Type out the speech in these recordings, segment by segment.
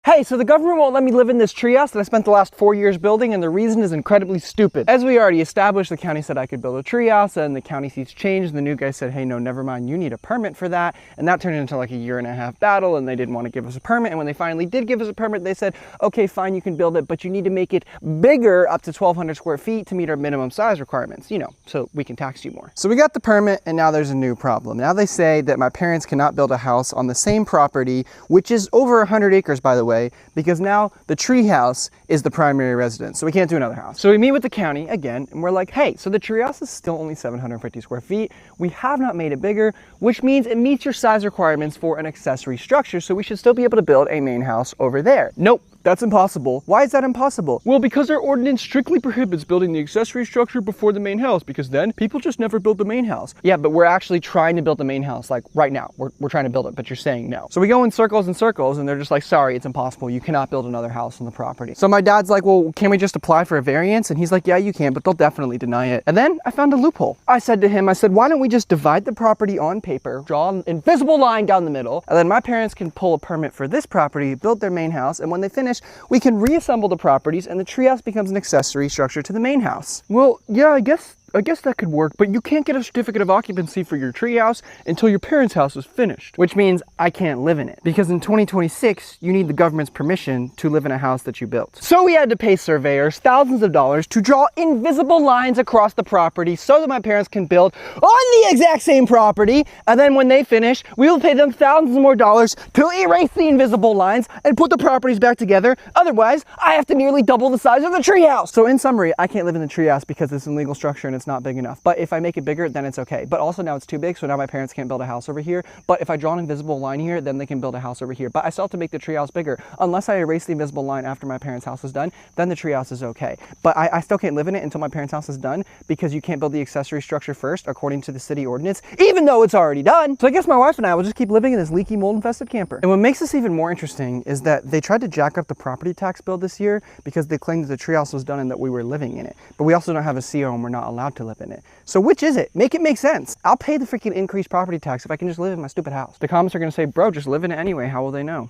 Hey, so the government won't let me live in this treehouse that I spent the last 4 years building, and the reason is incredibly stupid. As we already established, the county said I could build a treehouse, and the county seats changed, and the new guy said, hey, no, never mind, you need a permit for that. And that turned into like a 1.5-year battle, and they didn't want to give us a permit. And when they finally did give us a permit, they said, okay, fine, you can build it, but you need to make it bigger, up to 1,200 square feet, to meet our minimum size requirements, you know, so we can tax you more. So we got the permit, and now there's a new problem. Now they say that my parents cannot build a house on the same property, which is over 100 acres, by the way, because now the treehouse is the primary residence, so we can't do another house. So we meet with the county again, and we're like, hey, so the treehouse is still only 750 square feet. We have not made it bigger, which means it meets your size requirements for an accessory structure, so we should still be able to build a main house over there. Nope. That's impossible. Why is that impossible? Well, because our ordinance strictly prohibits building the accessory structure before the main house, because then people just never build the main house. Yeah, but we're actually trying to build the main house, like right now. We're trying to build it, but you're saying no. So we go in circles and circles, and they're just like, sorry, it's impossible. You cannot build another house on the property. So my dad's like, well, can we just apply for a variance? And he's like, yeah, you can, but they'll definitely deny it. And then I found a loophole. I said to him, why don't we just divide the property on paper, draw an invisible line down the middle, and then my parents can pull a permit for this property, build their main house, and when they finish, we can reassemble the properties and the treehouse becomes an accessory structure to the main house. Well, yeah, I guess that could work, but you can't get a certificate of occupancy for your treehouse until your parents' house is finished. Which means I can't live in it. Because in 2026, you need the government's permission to live in a house that you built. So we had to pay surveyors thousands of dollars to draw invisible lines across the property so that my parents can build on the exact same property. And then when they finish, we will pay them thousands more dollars to erase the invisible lines and put the properties back together. Otherwise, I have to nearly double the size of the treehouse. So in summary, I can't live in the treehouse because it's an illegal structure and it's not big enough. But if I make it bigger, then it's okay. But also now it's too big, so now my parents can't build a house over here. But if I draw an invisible line here, then they can build a house over here. But I still have to make the treehouse bigger. Unless I erase the invisible line after my parents' house is done, then the treehouse is okay. But I still can't live in it until my parents' house is done because you can't build the accessory structure first, according to the city ordinance, even though it's already done. So I guess my wife and I will just keep living in this leaky, mold-infested camper. And what makes this even more interesting is that they tried to jack up the property tax bill this year because they claimed that the treehouse was done and that we were living in it. But we also don't have a CO and we're not allowed to live in it. So which is it? Make it make sense. I'll pay the freaking increased property tax if I can just live in my stupid house. The comments are gonna say, bro, just live in it anyway. How will they know?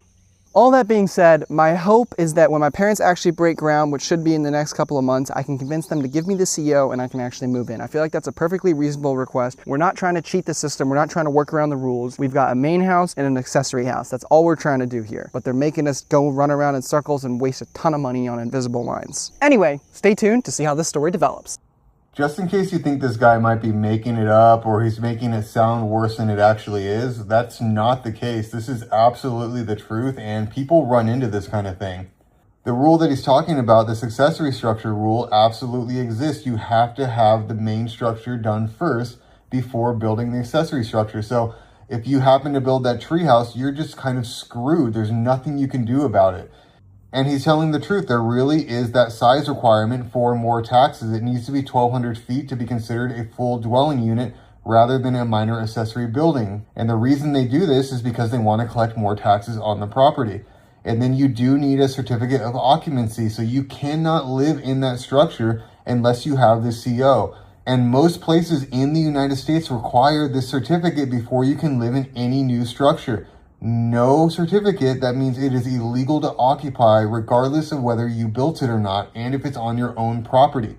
All that being said, my hope is that when my parents actually break ground, which should be in the next couple of months, I can convince them to give me the CO and I can actually move in. I feel like that's a perfectly reasonable request. We're not trying to cheat the system. We're not trying to work around the rules. We've got a main house and an accessory house. That's all we're trying to do here. But they're making us go run around in circles and waste a ton of money on invisible lines. Anyway, stay tuned to see how this story develops. Just in case you think this guy might be making it up or he's making it sound worse than it actually is, that's not the case. This is absolutely the truth, and people run into this kind of thing. The rule that he's talking about, this accessory structure rule, absolutely exists. You have to have the main structure done first before building the accessory structure. So if you happen to build that treehouse, you're just kind of screwed. There's nothing you can do about it. And he's telling the truth. There really is that size requirement for more taxes. It needs to be 1,200 feet to be considered a full dwelling unit rather than a minor accessory building. And the reason they do this is because they want to collect more taxes on the property. And then you do need a certificate of occupancy. So you cannot live in that structure unless you have the CO. And most places in the United States require this certificate before you can live in any new structure. No certificate, that means it is illegal to occupy regardless of whether you built it or not and if it's on your own property.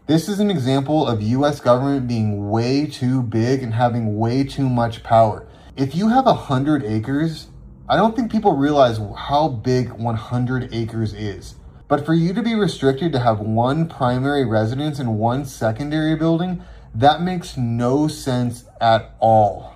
This is an example of US government being way too big and having way too much power. If you have 100 acres, I don't think people realize how big 100 acres is. But for you to be restricted to have one primary residence and one secondary building, that makes no sense at all.